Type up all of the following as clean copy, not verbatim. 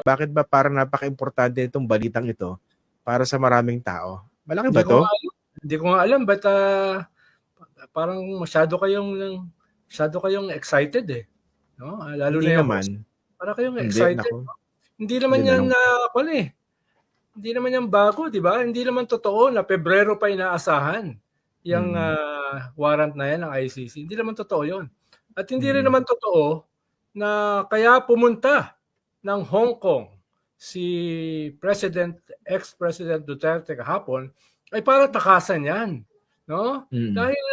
Bakit ba parang napaka-importante itong balitang ito para sa maraming tao? Malaki Hindi ba ko to? nga alam. Hindi ko nga alam but parang masyado kayong excited eh. No? Lalo Hindi na yung host. naman. Para kayong Hindi, excited. nako. No? Hindi Hindi naman na yan lang. hindi naman yan bago, di ba? Hindi naman totoo na Pebrero pa inaasahan yung warrant na yan ng ICC. Hindi naman totoo yun. At hindi rin naman totoo na kaya pumunta ng Hong Kong si ex-President Duterte kahapon ay para takasan yan. No? Dahil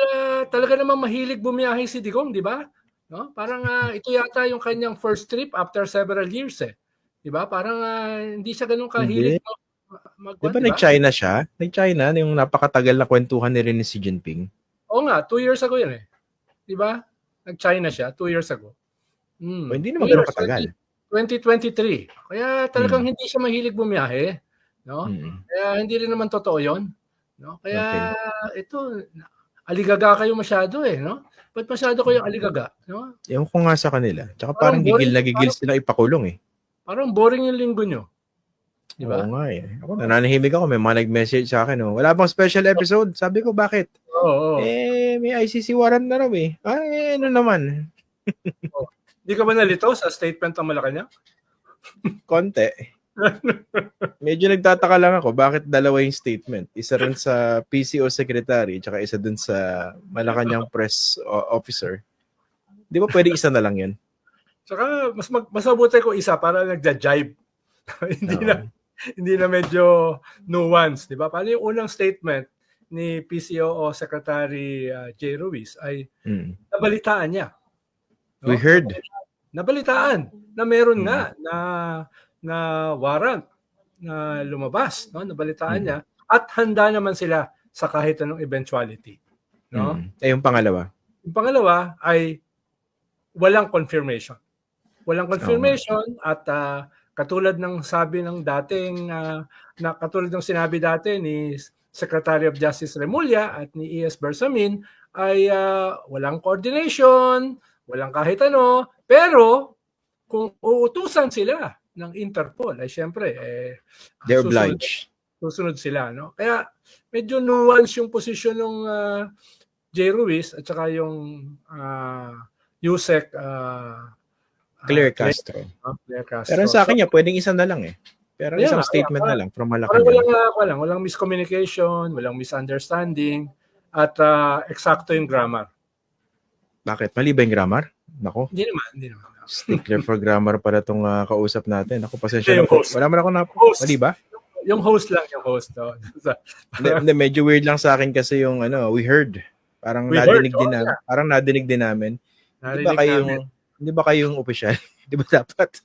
talaga namang mahilig bumiyahe si Digong, di ba? No? Parang ito yata yung kanyang first trip after several years eh. Di ba? Parang hindi siya ganun kahilig Di ba nag-China siya? Nag-China, yung napakatagal na kwentuhan ni rin ni Xi Jinping. Oo nga, 2 years ago yun eh. Di ba? Nag-China siya 2 years ago. O, hindi naman ganun katagal. 2023. Kaya talagang hindi siya mahilig bumiyahe. No? Kaya hindi rin naman totoo yun. No? Kaya ito, aligaga kayo masyado eh. No? Ba't masyado kayong aligaga? No? Ewan ko nga sa kanila. Tsaka parang gigil na gigil sila ipakulong eh. Parang boring yung linggo nyo. Diba? Oo nga eh. Ako, nananahimik ako. May mga nag-message sa akin. Oh. Wala bang special episode? Sabi ko, bakit? Oo. May ICC warrant na raw eh. Ano naman? Hindi ka ba nalito sa statement ng Malacanang? Konti. Medyo nagtataka lang ako bakit dalawa yung statement. Isa rin sa PCO secretary tsaka isa dun sa Malacanang press officer. Di ba pwede isa na lang yun? Tsaka mas mabuti ko isa para nagja-jibe. hindi na medyo nuance, di ba? Paano yung unang statement ni PCO Secretary J. Ruiz ay nabalitaan niya. No? We heard. Nabalitaan na meron nga na warrant na lumabas, no? Nabalitaan niya at handa naman sila sa kahit anong eventuality, no? Yung pangalawa. Yung pangalawa ay walang confirmation. Walang confirmation at katulad ng sabi ng dating katulad ng sinabi dati ni Secretary of Justice Remulla at ni E.S. Bersamin ay walang coordination, walang kahit ano, pero kung uutusan sila ng Interpol ay syempre they're obliged. Susunod sila, no? Kaya medyo nuance yung posisyon ng J. Ruiz at saka yung Yusek Claire Castro. Claire Castro. Pero sa akin niya, pwedeng isa na lang eh. Pero isang statement na lang from Malacanang. Walang miscommunication, walang misunderstanding, at eksakto yung grammar. Bakit? Mali ba yung grammar? Nako. Hindi naman. Stickler for grammar para itong kausap natin. Ako, pasensya na po. Wala man ako na... Mali ba? Yung host lang, yung host. No? Hindi, medyo weird lang sa akin kasi yung we heard. Parang nadinig din namin. Parang nadinig din namin. Hindi ba kayong opisyal? Di ba dapat?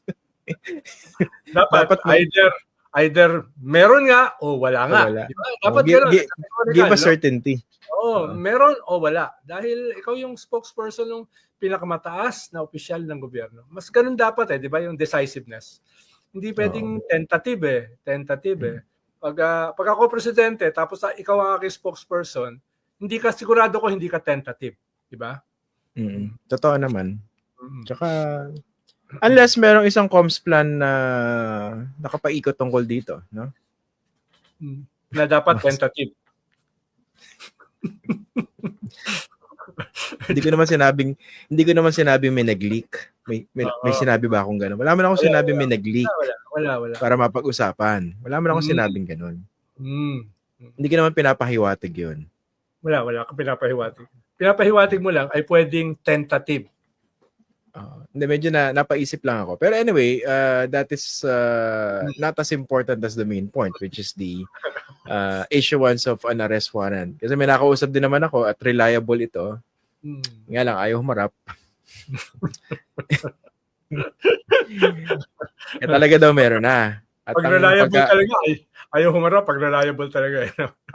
dapat either meron nga o wala nga. Wala. Diba? Dapat give a certainty. Meron o wala. Dahil ikaw yung spokesperson ng pinakamataas na opisyal ng gobyerno. Mas ganun dapat di ba? Yung decisiveness. Hindi pwedeng tentative eh. Pag ako presidente, tapos ikaw ang aking spokesperson, hindi ka sigurado ko hindi ka tentative. Di ba? Totoo naman. Tsaka, unless merong isang comms plan na nakapaikot tungkol dito, no? Na dapat tentative. Hindi ko naman sinabing may nag-leak. May sinabi ba akong gano'n? Wala man akong sinabing may nag-leak. Wala. Para mapag-usapan. Wala man akong sinabing gano'n. Hindi ko naman pinapahiwatig 'yun. Wala kang pinapahiwatig. Pinapahiwatig mo lang ay pwedeng tentative. Hindi, medyo napaisip lang ako. Pero anyway, that is not as important as the main point, which is the issuance of an arrest warrant. Kasi may nakausap din naman ako at reliable ito. Nga lang, ayaw humarap. Talaga daw meron na. At pag reliable talaga, ayaw humarap pag reliable talaga.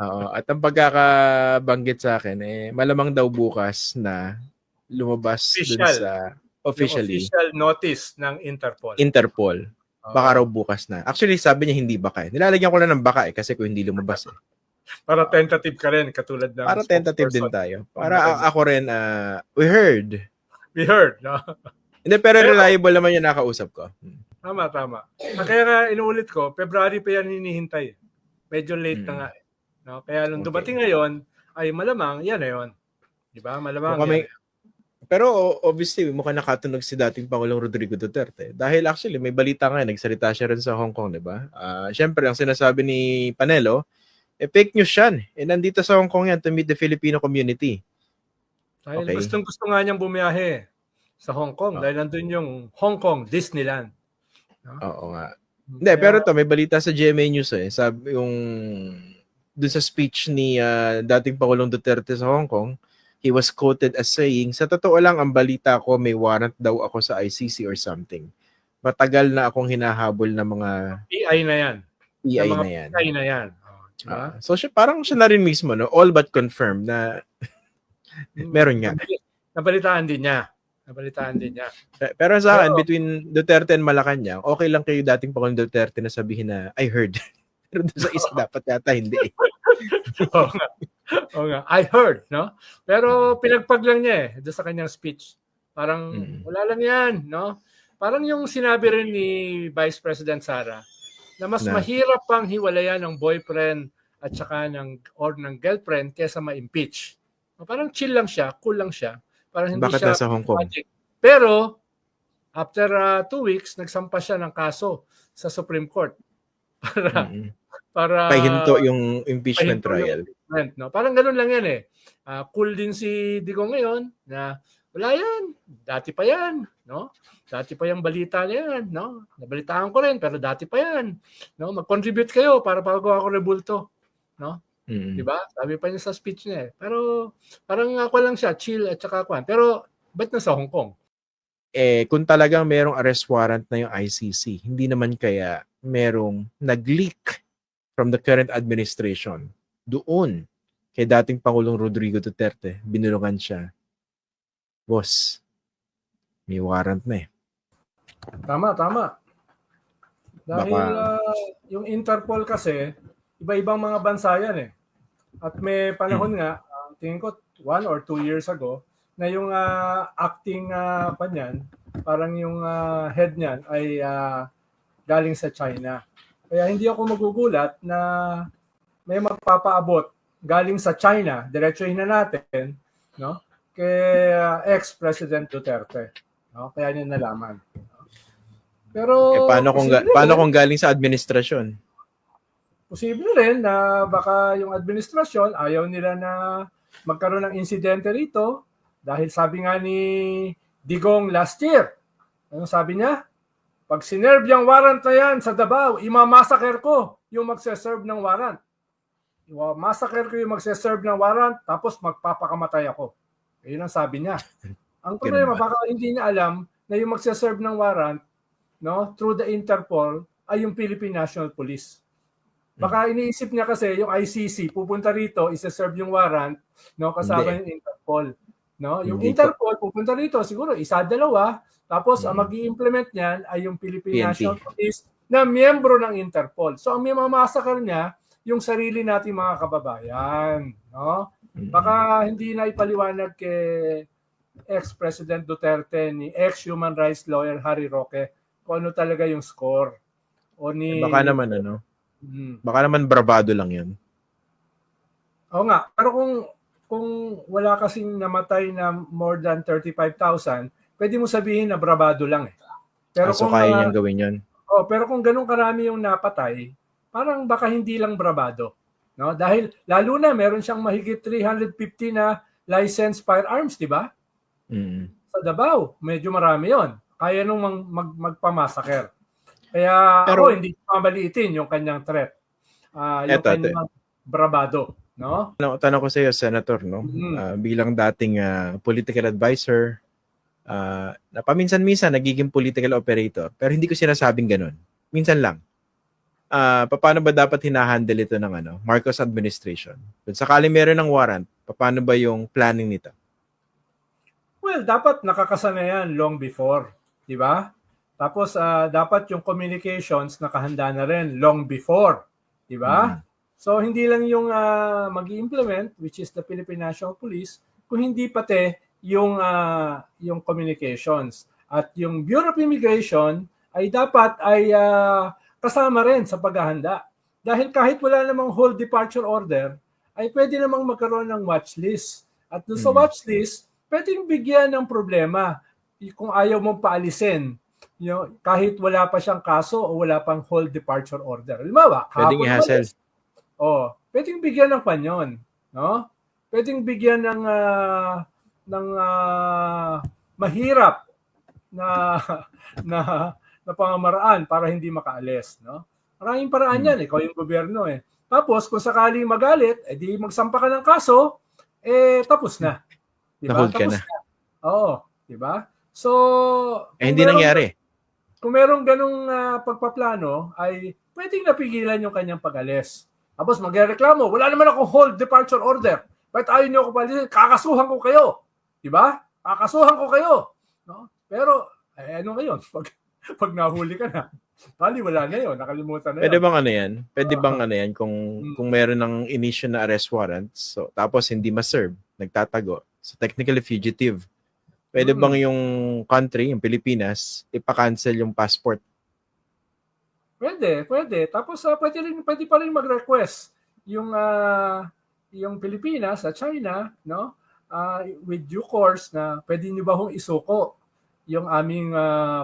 Oo, at ang pagkakabanggit sa akin, malamang daw bukas na lumabas dun sa officially. Official notice ng Interpol. Baka raw bukas na. Actually, sabi niya hindi baka. Nilalagyan ko lang ng baka kasi kung hindi lumabas. Para tentative ka rin, katulad ng... Para tentative din tayo. Para ako rin, we heard. We heard, no? Hindi, pero reliable naman yung nakausap ko. Tama. Kaya nga inuulit ko, February pa yan hinihintay. Medyo late na nga. No? Kaya nung dumating ngayon, ay malamang, yan na yun. Di ba? Malamang yan. Pero obviously, mukhang nakatunog si dating Pangulong Rodrigo Duterte. Dahil actually, may balita nga, nagsalita siya rin sa Hong Kong, di ba? Siyempre, ang sinasabi ni Panelo, fake news yan. Nandito sa Hong Kong yan to meet the Filipino community. Dahil gusto nga niyang bumiyahe sa Hong Kong. Dahil nandun yung Hong Kong Disneyland. No? Oo nga. Hindi, pero to may balita sa GMA News Sabi yung doon sa speech ni dating Pangulong Duterte sa Hong Kong, he was quoted as saying, sa totoo lang ang balita ko may warrant daw ako sa ICC or something. Matagal na akong hinahabol ng mga PI na yan. PI na yan. PI na yan. So parang siya na rin mismo, no? All but confirmed na meron nga. Nabalitaan din niya. Pero sa akin, between Duterte and Malacanang, okay lang kayo dating Pangulong Duterte na sabihin na, I heard. Pero doon sa isa dapat yata hindi. Oo nga. I heard, no? Pero pinagpag lang niya doon sa kanyang speech. Parang wala lang yan, no? Parang yung sinabi rin ni Vice President Sara na mas mahirap pang hiwalayan ng boyfriend at saka ng girlfriend kaysa ma-impeach. Parang chill lang siya, cool lang siya. Parang hindi bakit siya nasa Hong Kong? magic. Pero after 2 weeks, nagsampa siya ng kaso sa Supreme Court para pahinto yung impeachment trial. No? Parang ganun lang yan cool din si Digong ngayon na wala yan. Dati pa yan. No? Dati pa yung balita na yan. No? Nabalitaan ko rin pero dati pa yan. No? Mag-contribute kayo para pagawa ko rebulto. No? Diba? Sabi pa niya sa speech niya Pero parang ako lang siya, chill at saka kwan. Pero ba't nasa Hong Kong? Kung talagang merong arrest warrant na yung ICC, hindi naman kaya merong nag-leak from the current administration doon kay dating Pangulong Rodrigo Duterte, binulungan siya. Boss, may warrant na Tama. Dahil yung Interpol kasi, iba-ibang mga bansa yan At may panahon nga, tingin ko 1 or 2 years ago, na yung acting panyan, parang yung head niyan ay galing sa China. Kaya hindi ako magugulat na may magpapaabot galing sa China, diretsuhin na natin, no? Kay ex-President Duterte. No? Kaya niya nalaman. Pero paano kung galing sa administrasyon? Posible rin na baka yung administrasyon ayaw nila na magkaroon ng insidente rito dahil sabi nga ni Digong last year, ano sabi niya? Pag sinerve yung warrant na yan sa Davao, imamassacre ko yung magse-serve ng warrant. Massacre ko yung magse-serve ng warrant tapos magpapakamatay ako. Yun ang sabi niya. Ang problema, baka hindi niya alam na yung magse-serve ng warrant through the Interpol ay yung Philippine National Police. Baka iniisip niya kasi yung ICC pupunta rito, isa-serve yung warrant, kasama yung Interpol. Yung Interpol pupunta rito, siguro isa-dalawa, tapos ang mag-i-implement niyan ay yung Philippine National Police na miyembro ng Interpol. So ang mamamasakar niya yung sarili nating mga kababayan. Baka hindi na ipaliwanag kay ex-President Duterte ni ex-human rights lawyer Harry Roque kung ano talaga yung score. O ni baka naman baka naman bravado lang yun. Oo nga. Pero kung wala kasing namatay na more than 35,000, pwede mo sabihin na bravado lang Pero so kaya niyang gawin yun? Pero kung ganun karami yung napatay, parang baka hindi lang bravado. Dahil lalo na meron siyang mahigit 350 na licensed firearms, di ba? Sa Davao, medyo marami yon. Kaya nung magpamassacre. Kaya ako hindi mamaliitin yung kanyang threat. Yung kanyang bravado. Tanong ko sa iyo, Senator, bilang dating political advisor, na paminsan-minsan nagiging political operator, pero hindi ko sinasabing ganun. Minsan lang. Paano ba dapat hinahandle ito ng Marcos administration? Kung sakali meron ng warrant, paano ba yung planning nito? Well, dapat nakakasanayan long before, di ba? Tapos dapat yung communications nakahanda na rin long before, di ba? So hindi lang yung mag-i-implement, which is the Philippine National Police, kung hindi pati yung communications. At yung Bureau of Immigration ay dapat ay kasama rin sa paghahanda. Dahil kahit wala namang whole departure order, ay pwede namang magkaroon ng watch list. At doon sa watch list, pwedeng bigyan ng problema kung ayaw mong paalisin. Kahit wala pa siyang kaso o wala pang whole departure order. Halimbawa, Pwedeng i-hassle. Pwedeng bigyan ng panyon, no? Pwedeng bigyan ng mahirap na pamamaraan para hindi makaalis, no? Maraming paraan yan, ikaw yung gobyerno eh. Tapos kung sakaling magalit, di magsampa ka ng kaso, tapos na. Diba? Na-hold ka tapos na. Oo, di ba? So, hindi nangyari. Kung merong ganung pagpaplano, ay pwedeng napigilan yung kanyang pag-alis. Tapos magreklamo, wala naman akong whole departure order. Ba't ayaw niyo ako palisin? Kakasuhan ko kayo. Di ba? Kakasuhan ko kayo. No? Pero, ano ngayon? Pag nahuli ka na, bali wala na yun. Nakalimutan na yun. Pwede bang ano yan? Pwede bang ano yan kung meron ng initial na arrest warrant, so, tapos hindi ma-serve, nagtatago, so technically fugitive. Pwede bang yung country, yung Pilipinas, ipa-cancel yung passport? Pwede. Tapos pwede pa rin mag-request yung Pilipinas sa China, no? With due course na pwede niyo ba hong isuko yung aming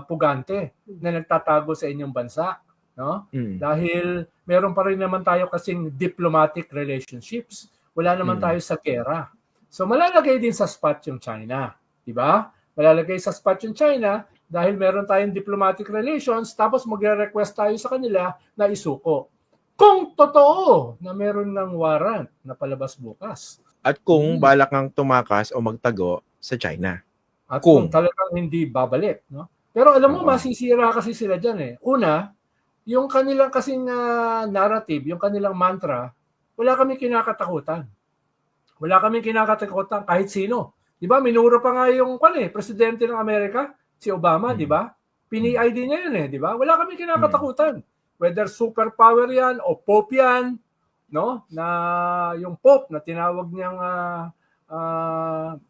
pugante na nagtatago sa inyong bansa, no? Dahil meron pa rin naman tayo kasing diplomatic relationships. Wala naman tayo sa gera. So malalagay din sa spot yung China, di ba? Malalagay sa spot yung China dahil meron tayong diplomatic relations, tapos magre-request tayo sa kanila na isuko. Kung totoo na meron ng warrant na palabas bukas. At kung balak kang tumakas o magtago sa China. At kung talagang hindi babalik. No? Pero alam mo, masisira kasi sila dyan eh. Una, yung kanilang kasing narrative, yung kanilang mantra, wala kami kinakatakutan. Wala kami kinakatakutan kahit sino. Di ba? Minuro pa nga yung presidente ng Amerika, si Obama, di ba? Pini-ID niya yun eh, di ba? Wala kami kinakatakutan. Whether superpower yan o pope yan, no? Na yung pope na tinawag niyang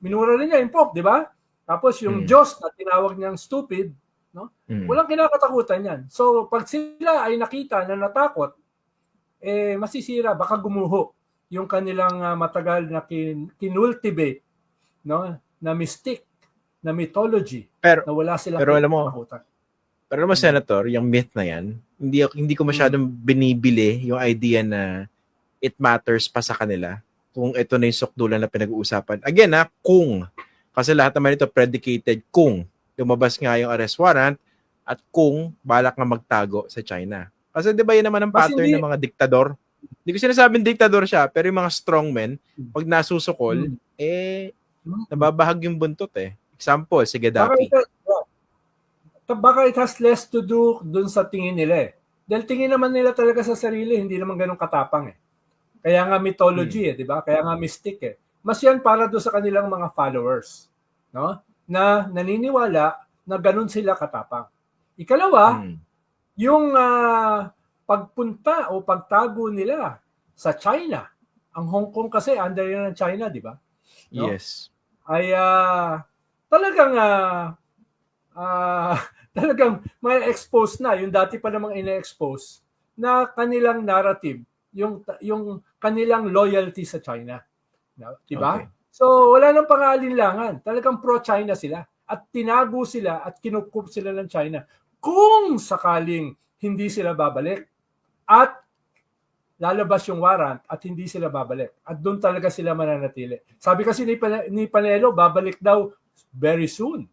minura rin niya yung pope, di ba? Tapos yung Diyos na tinawag niyang stupid, no? Walang kinakatakutan yan. So pag sila ay nakita na natakot, masisira, baka gumuho yung kanilang matagal na kinultivate, no? Na mystic, na mythology, na wala silang kinakatakutan. Pero alam mo, Senator, yung myth na yan, hindi ko masyadong binibili yung idea na it matters pa sa kanila kung ito na yung sukdulan na pinag-uusapan. Again, kung. Kasi lahat naman ito predicated kung lumabas nga yung arrest warrant at kung balak nga magtago sa China. Kasi di ba yun naman ang pattern ng mga diktador? Hindi ko sinasabing diktador siya, pero yung mga strongmen, pag nasusukol, nababahag yung buntot eh. Example, si Gaddafi. Baka it has less to do dun sa tingin nila eh. Dahil tingin naman nila talaga sa sarili, hindi naman ganun katapang eh. Kaya nga mythology di ba? Kaya nga mystic eh. Mas yan para doon sa kanilang mga followers, no? Na naniniwala na ganun sila katapang. Ikalawa, yung pagpunta o pagtago nila sa China. Ang Hong Kong kasi under yan ng China, di ba? No? Yes. Ay talagang talagang may expose na yung dati pa namang ina-expose na kanilang narrative, yung kanilang loyalty sa China. Diba? Okay. So wala nang pang-aalinlangan. Talagang pro-China sila at tinago sila at kinukup sila ng China kung sakaling hindi sila babalik at lalabas yung warrant at hindi sila babalik. At doon talaga sila mananatili. Sabi kasi ni Panelo, babalik daw very soon.